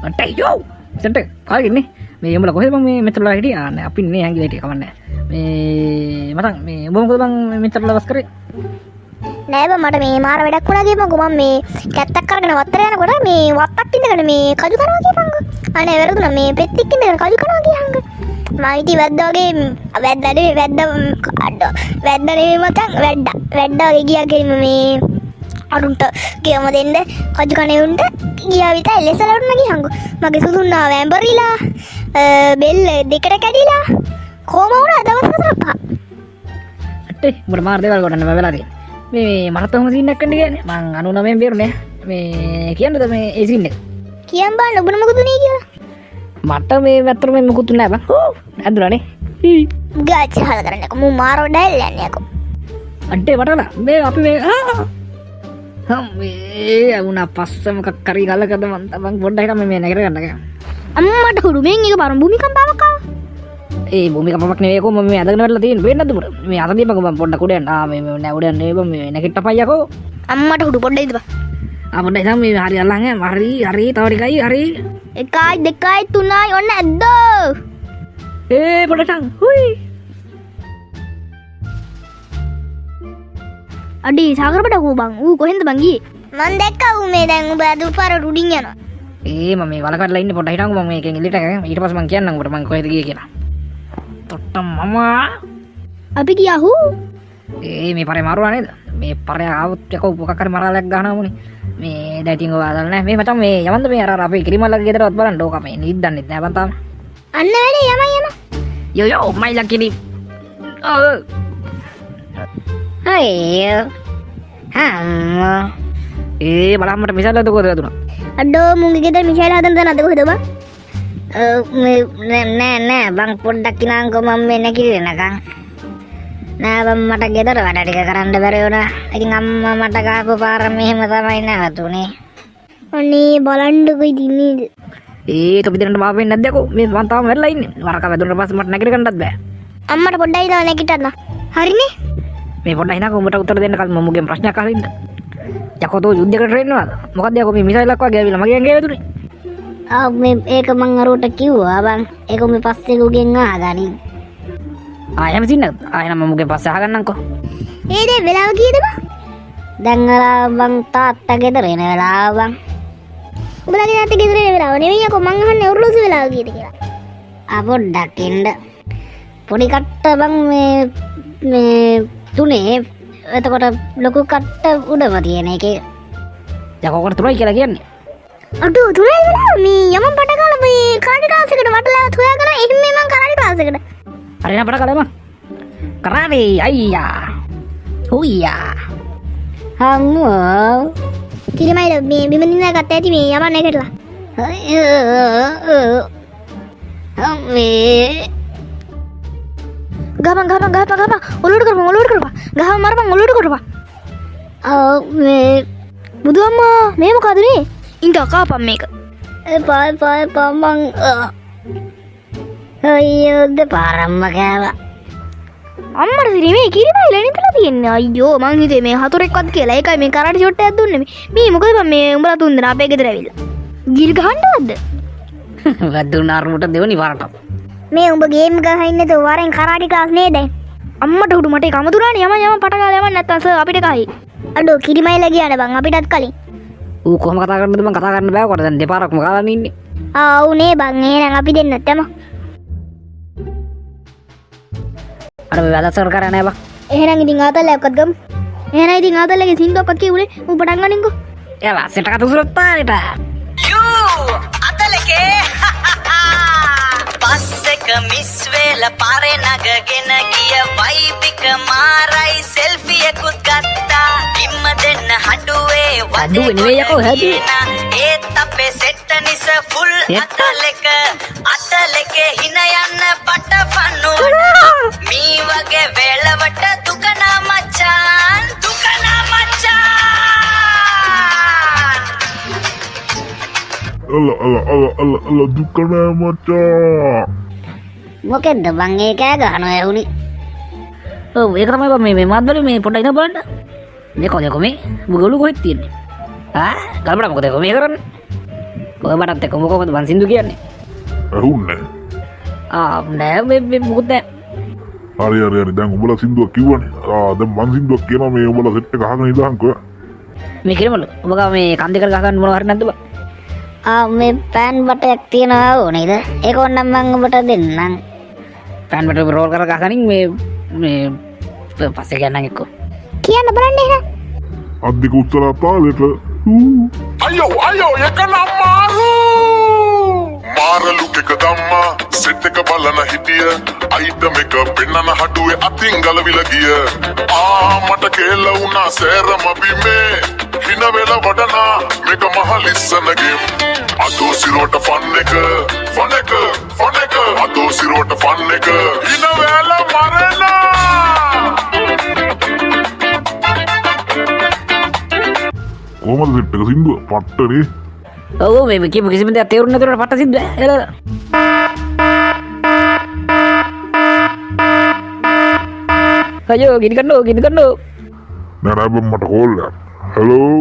අට්ටයෝ centre කාගෙන මේ උඹලා කොහෙද බං මේ මෙතනලා හිටියා නේ අපි නේ හැංගිලා හිටියා කවන්නේ මේ මතන් මේ උඹ මොකද බං මෙතනලා වස් කරේ නෑ බං මට මේ මාර වැඩක් වුණා ගියපන්කෝ මම මේ කැත්තක් අරගෙන වත්තර යනකොට මේ වත්තක් ඉඳගෙන මේ කජු කරනවා කියපන්කෝ අනේ වැරදුනා මේ පෙත්තික් ඉඳගෙන කජු කරනවා කියහංග මම ඉතින් වැද්දා වගේ වැද්දනේ මතන් වැද්දා වගේ ගියා කෙලිම මේ අරුන්ට කියම දෙන්න කජු කනේ උන්ට ගියා විතර එලෙසලුන්න ගියංගෝ මගේ සුදුන්නා වැඹරිලා බෙල්ල දෙකට කැඩිලා කොහම වුණා දවස් හතරක් අට්ටේ උඹට මාර දේවල් ගොඩන්න වෙලා තියෙන්නේ මේ මට තවම සීන් එකක් කන්න කියන්නේ මං 99 බේරුනේ මේ කියන්නද මේ ඒ සීන් එක කියන් බලන්න ඔබන මොකද උනේ කියලා මට මේ වැතර මේ මොකුත් නෑ බං ඇදුණානේ ගාචහල කරන්නකො මු මාරෝ ඩයිල් යන්නේ යකෝ අඩේ වටලා මේ අපි මේ මේ වුණා පස්සම කක්කරි ගලකද මං පොඩ්ඩක් හිටම මේ නැගිට ගන්න අම්මට හුරු මෙන් එක පරම භූමිකම්පාවක් ආවා ඒ භූමිකම්පාවක් නෙවෙයි කො මම මේ අදගෙන වෙලා තියෙන වෙන්නේ නැද්ද පුර මේ අත දීපන් මම පොඩ්ඩක් උඩ යන්න මේ නෑ උඩ යන්න බං මේ නැගිට පයියකෝ අම්මට හුරු පොඩ්ඩක් ඉදපන් පොඩ්ඩක් ඉතින් මේ හරි අල්ලන් හරි තව ටිකයි හරි 1 2 3 ඔන්න ඇද්දෝ පොඩටන් හුයි අඩි සාගරපට කෝ බං ඌ කොහෙන්ද බං ගියේ මං දැක්කා ඌ මේ දැන් උඹ අද පාර රුඩින් යනවා මම මේ වලකටලා ඉන්නේ පොඩ්ඩක් හිටන්කෝ මම මේකෙන් එළියට ඊට පස්සේ මං කියන්නම් උඹට මං කොහෙද ගියේ කියලා තොට්ටම් මම අපි ගියා හු මේ පරේ මාරුවා නේද මේ පරේ ආවොත් යකෝ මොකක් හරි මරාලයක් ගහනවා මුනේ මේ දැටින් ඔය ආදල් නැහැ මේ මචං මේ යවන්ද මේ අර අපේ කිරිමල්ලගේ ගෙදරවත් බලන්න ඕක මේ නිද්දන්නෙත් නැහැ බං තාම අන්න වැඩේ යම යෝ මයිලා කිරි අයියෝ බලන්න මට මිසල් අද කොහෙද දුනා අඩෝ මුංගේ ගෙදර මිෂයිල් හදන්න දන්නද කොහෙද බං නෑ බං පොඩ්ඩක් ඉනාන්කෝ මම මේ නැකිලෙනකන් නෑ බං මට ගෙදර වැඩ ටික කරන්න බැරි වුණා ඉතින් අම්මා මට ගහපු පාර මෙහෙම තමයි නැවතුනේ අනේ බලන්නකෝ ඉතින් නේද තොපි දෙන්නට මාව වෙන්නේ නැද්ද යකෝ මේ මං තාම වැරලා ඉන්නේ වරක වැදුනට පස්සේ මට නැගිට ගන්නත් බෑ අම්මට පොඩ්ඩක් ඉඳලා නැගිටන්න හරිනේ මේ පොඩ්ඩක් හිනාකෝ උඹට උත්තර දෙන්න කලින් මම මුගෙන් ප්‍රශ්නයක් අහලා ඉන්න යකෝ තෝ යුද්ධයකට රෙන්නවද මොකද්ද යකෝ මේ මිසයිලක් වගේ ඇවිල්ලා මගේ ඇඟේ වැදුනේ මේ ඒක මං අරෝට කිව්වා බං ඒක මේ පස්සේ උගෙන් අහගනින් ආයෙම සින්නද ආයෙම මම මුගෙන් පස්සේ අහගන්නම්කෝ දැන් වෙලාව කීයද බං දැන් බං තාත්තා ගෙදර එන වෙලාව බං උඹලගේ තාත්තා ගෙදර එන වෙලාව නෙවෙයි යකෝ මං අහන්නේ උරුලුසු වෙලාව කීයද කියලා පොඩ්ඩක් ඉන්න පොඩි කට්ට බං මේ තුනේ එතකොට ලොකු කට්ට උඩම තියෙන එකේ යකෝ කොට තුනයි කියලා කියන්නේ අඩෝ තුනයි වෙලා මේ යමන් පට කාලා මේ කරාටි ක්ලාස් එකට වටලා හොයාගෙන එහෙම මං කරාටි ක්ලාස් එකට හරි නා පට කාලා මං කරාටි අයියා හුයියා හම්මෝ කිරිමයිල මේ බිමනින්දා ගත්ත ඇති මේ යමන් නැගිටලා මේ ගහපන් ඔලුවට කරපන් ගහ මරපන් ඔලුවට කරපන් මේ බුදු අම්මා මේ මොකද නේ ඉන්ට කාපන් මේක එපා මං අයියෝද පාරම්ම කෑවා අම්මට සිරි මේ කිරිමයිල නිතලා තියෙන්නේ අයියෝ මං හිතේ මේ හතුරෙක්වත් කියලා ඒකයි මේ කරාටි ෂොට් එකක් දුන්නේ මේ මොකද බං මේ උඹලා තුන් දෙනා අපේ ගෙදර ඇවිල්ලා ගිල් ගහන්නවද වැදුනා අරුට දෙවනි වරට මේ උඹ ගේම් ගහලා ඉන්නේ තෝ වරෙන් කරාටි ක්ලාස් නේද අම්මට උඩු මට එකම දුරානේ යම පට ගාලා යමන් නැත්තම් සර් අපිට කයි අඩෝ කිරිමයිලා ගියානේ බං අපිටත් කලින් ඌ කොහොම කතා කරන්නද මං කතා කරන්න බෑ කොට දැන් දෙපාරක්ම ගාලානේ ඉන්නේ ඔව් නේ බං එහෙනම් අපි දෙන්නත් යමු අර මේ වැදසර කරා නෑ බං එහෙනම් ඉතින් ආතල්ලයක්වත් ගමු එහෙනම් ඉතින් ආතල්ලගේ සින්දුවක්වත් කියුනේ ඌ පටන් ගනින්කෝ එලා සෙට කතු සුරත්තානේට යූ අතලකේ පස්සෙක මිස් වේලා පාරේ නගගෙන ගිය වයිබික මාරයි සෙල්ෆි එකකුත් ගත්තා ඉම්ම දෙන්න හඩුවේ හඩුවේ නෙවෙයි යකෝ හැදුවේ ඒත් අපේ සෙට් නිස ෆුල් අතලකේ හින යන්න පටපන්නු මී වගේ වේලවට දුකනා මචාන් අල දුකනා මචා මොකෙන්ද බං ඒ කෑ ගහනවා ඇහුනි ඔව් ඒක තමයි බං මේ මාත්වල මේ පොඩ්ඩක් ඉන්න බලන්න මේ කොහොමද මේ බුගලු කොහෙද තියෙන්නේ ගල්බඩ මොකද මේ කරන්නේ ඔබටත් එක්ක මොකද මං සින්දු කියන්නේ ඇහුන්නේ නෑ මේ මොකුත් නෑ හරි දැන් උඹලා සින්දුවක් කිව්වනේ දැන් මං සින්දුවක් කියනවා මේ උඹලා සෙට් එක අහගෙන ඉඳහන්කෝ මේ කිරමලු ඔබ ගාව මේ කන් දෙකට ගහගන්න මොනව හරි නැද්ද බා මේ පෑන් බටයක් තියෙනවා ඕනේද ඒක ඕනම් මම ඔබට දෙන්නම් පෑන් බට රෝල් කර ගහගනින් මේ පස්සේ ගන්නම් එක්කෝ කියන්න බලන්න එහෙනම් අද්දික උත්තර තාලෙට අයෝ එක නම් මාරලු එක දම්මා සෙට් එක බලන හිටිය අයිටම් එක පෙන්නන හඩුවේ අතින් ගලවිලා ගිය මට කෙල්ල වුණා සෑරම බිමේ හින වෙලා වඩනා මේක මහ ලිස්සන ගේම් අතෝ සිරුවට ෆන් එක අතෝ සිරුවට ෆන් එක හින වෙලා මරනා කොහමද සෙට් එක සින්දුව පට්ටනේ ඔව් මේ කියපු කිසිම දෙයක් තේරුන්නේ නැතුවට පට්ට සිද්ද එලා අයියෝ ගිනි කන්නෝ නෑ නෑ මට කෝල් එකක් හෙලෝ